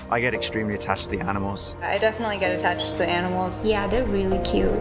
I get extremely attached to the animals. I definitely get attached to the animals. Yeah, they're really cute.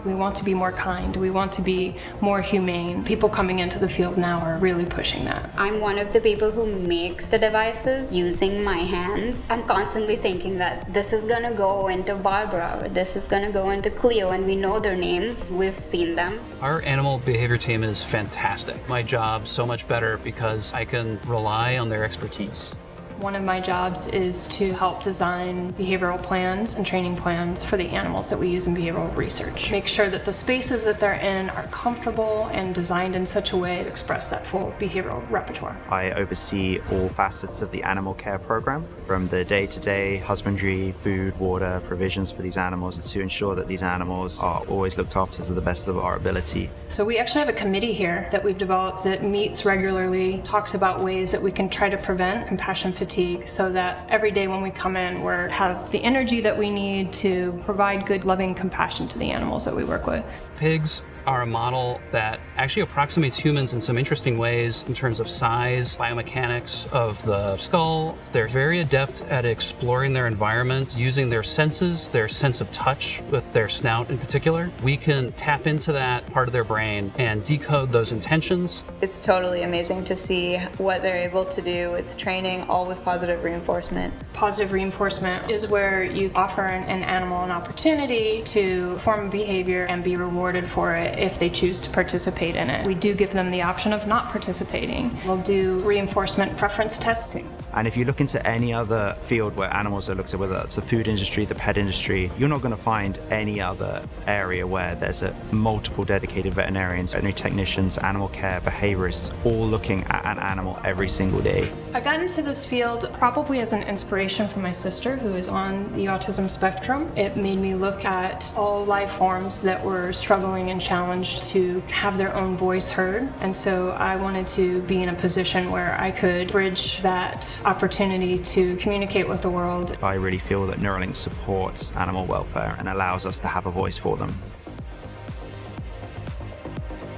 We want to be more kind. We want to be more humane. People coming into the field now are really pushing that. I'm one of the people who makes the devices using my hands. I'm constantly thinking that this is gonna go into Barbara, or this is gonna go into Cleo, and we know their names. We've seen them. Our animal behavior team is fantastic. My job's so much better because I can rely on their expertise. One of my jobs is to help design behavioral plans and training plans for the animals that we use in behavioral research. Make sure that the spaces that they're in are comfortable and designed in such a way to express that full behavioral repertoire. I oversee all facets of the animal care program, from the day-to-day husbandry, food, water, provisions for these animals, to ensure that these animals are always looked after to the best of our ability. So we actually have a committee here that we've developed that meets regularly, talks about ways that we can try to prevent compassion fatigue, so that every day when we come in, we have the energy that we need to provide good, loving compassion to the animals that we work with. Pigs are a model that actually approximates humans in some interesting ways in terms of size, biomechanics of the skull. They're very adept at exploring their environment, using their senses, their sense of touch with their snout in particular. We can tap into that part of their brain and decode those intentions. It's totally amazing to see what they're able to do with training, all with positive reinforcement. Positive reinforcement is where you offer an animal an opportunity to form a behavior and be rewarded for it if they choose to participate in it. We do give them the option of not participating. We'll do reinforcement preference testing. And if you look into any other field where animals are looked at, whether that's the food industry, the pet industry, you're not going to find any other area where there's multiple dedicated veterinarians, veterinary technicians, animal care, behaviorists, all looking at an animal every single day. I got into this field probably as an inspiration from my sister, who is on the autism spectrum. It made me look at all life forms that were struggling and challenged to have their own voice heard. And so I wanted to be in a position where I could bridge that opportunity to communicate with the world. I really feel that Neuralink supports animal welfare and allows us to have a voice for them.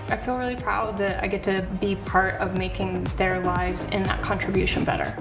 I feel really proud that I get to be part of making their lives and that contribution better.